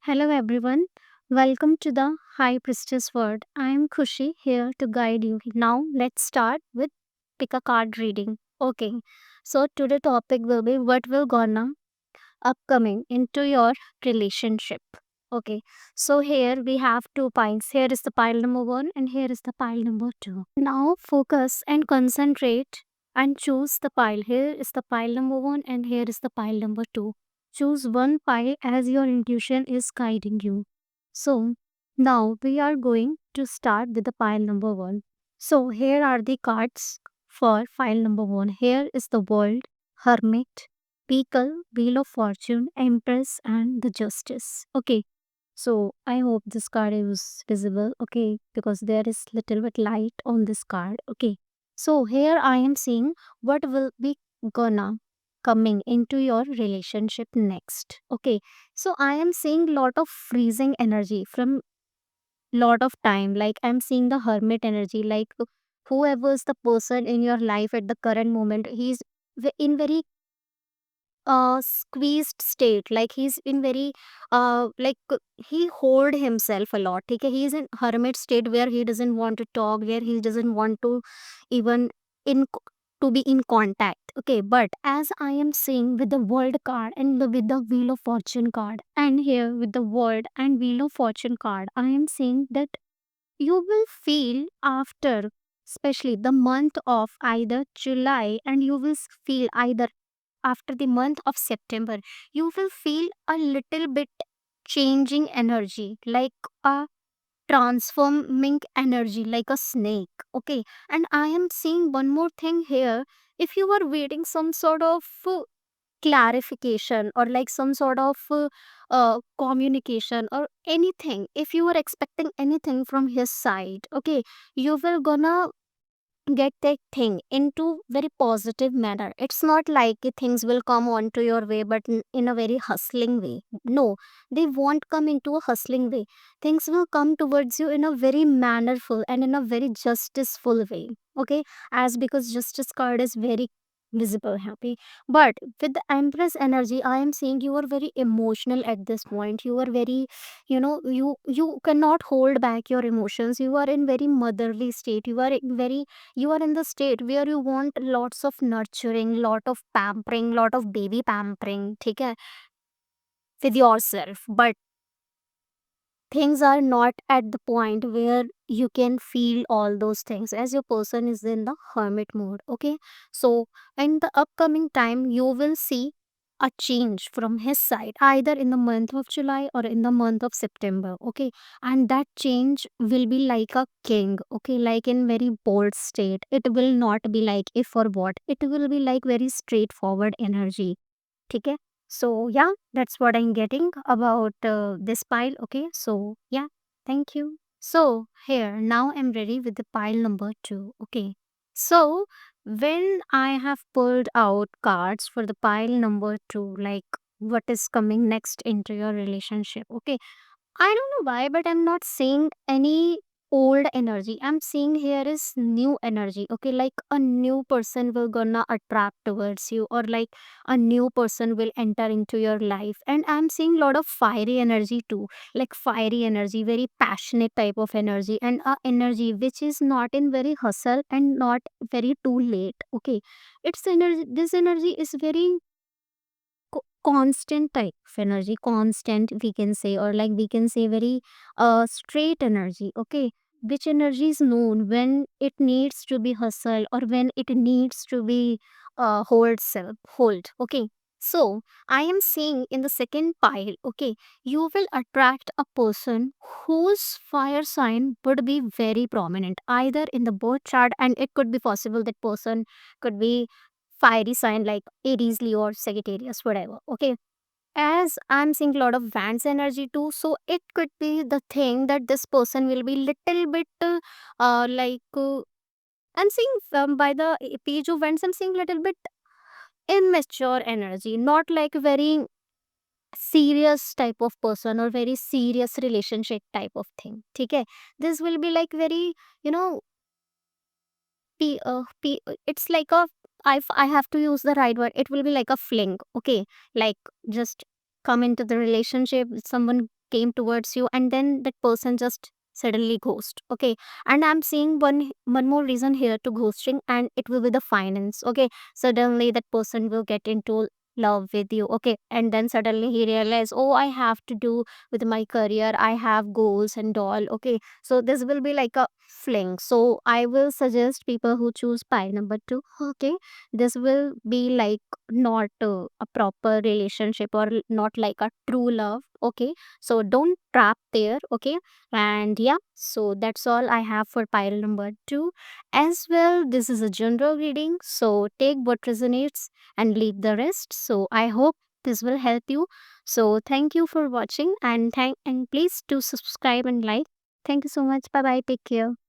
Hello everyone. Welcome to the High Priestess World. I am Khushi here to guide you. Now let's start with pick a card reading. Okay. So today topic will be what will gonna upcoming into your relationship. Okay. So here we have two piles. Here is the pile number 1 and here is the pile number 2. Now focus and concentrate and choose the pile. Here is the pile number 1 and here is the pile number 2. Choose one pile as your intuition is guiding you. So now we are going to start with the pile number 1. So here are the cards for file number 1. Here is the world, hermit, Beagle, Wheel of Fortune, Empress, and the Justice. Okay, so I hope this card is visible. Okay, because there is little bit light on this card. Okay, so here I am seeing what will be gonna coming into your relationship next. Okay, so I am seeing lot of freezing energy from lot of time. Like I'm seeing the hermit energy. Like whoever is the person in your life at the current moment, he's in very squeezed state, like he's in very he hold himself a lot. Okay, he's in hermit state where he doesn't want to talk, where he doesn't want to even in to be in contact. Okay, but as I am seeing with the world card and with the wheel of fortune card, and here with the world and wheel of fortune card, I am seeing that you will feel after, especially the month of either July, and you will feel either after the month of September, you will feel a little bit changing energy, like a transforming energy, like a snake. Okay, and I am seeing one more thing here. If you are waiting some sort of clarification or like some sort of communication or anything, if you are expecting anything from his side, okay, you will gonna get that thing into very positive manner. It's not like things will come onto your way but in a very hustling way. No, they won't come into a hustling way. Things will come towards you in a very mannerful and in a very justiceful way. Okay, as because justice card is very visible happy, but with the empress energy I am seeing you are very emotional at this point. You are very, you cannot hold back your emotions. You are in very motherly state. You are in the state where you want lots of nurturing, lot of pampering, lot of baby pampering, okay, with yourself. But things are not at the point where you can feel all those things as your person is in the hermit mode. Okay, so in the upcoming time you will see a change from his side either in the month of July or in the month of September. Okay, and that change will be like a king. Okay, like in very bold state. It will not be like if or what, it will be like very straightforward energy. Okay, so yeah, that's what I'm getting about this pile. Okay, so yeah, thank you. So here now I'm ready with the pile number 2. Okay, so when I have pulled out cards for the pile number 2, like what is coming next into your relationship. Okay, I don't know why, but I'm not seeing any old energy. I'm seeing here is new energy. Okay, like a new person will gonna attract towards you, or like a new person will enter into your life. And I'm seeing a lot of fiery energy too, like fiery energy, very passionate type of energy, and a energy which is not in very hustle and not very too late. Okay, it's energy. This energy is very constant type of energy, constant we can say, or like we can say very straight energy. Okay, which energy is known when it needs to be hustled or when it needs to be hold. Okay, so I am seeing in the second pile. Okay, you will attract a person whose fire sign would be very prominent either in the birth chart, and it could be possible that person could be fiery sign like Aries, Leo, or Sagittarius, whatever. Okay. As I'm seeing a lot of Vance energy too, so it could be the thing that this person will be little bit I'm seeing by the page of Vance, I'm seeing little bit immature energy, not like very serious type of person or very serious relationship type of thing. Okay, this will be like very, you know, it's like a, I have to use the right word. It will be like a fling. Okay, like just come into the relationship with someone. came towards you, and then that person just suddenly ghost. Okay, and I'm seeing one more reason here to ghosting, and it will be the finance. Okay, suddenly that person will get into love with you. Okay, and then suddenly he realize, oh, I have to do with my career, I have goals and all. Okay, so this will be like a fling. So I will suggest people who choose pile number 2. Okay, this will be like not a proper relationship, or not like a true love. Okay, so don't trap there. Okay, and yeah, so that's all I have for pile number 2 as well. This is a general reading, so take what resonates and leave the rest. So I hope this will help you. So thank you for watching, and please do subscribe and like. Thank you so much. Bye bye. Take care.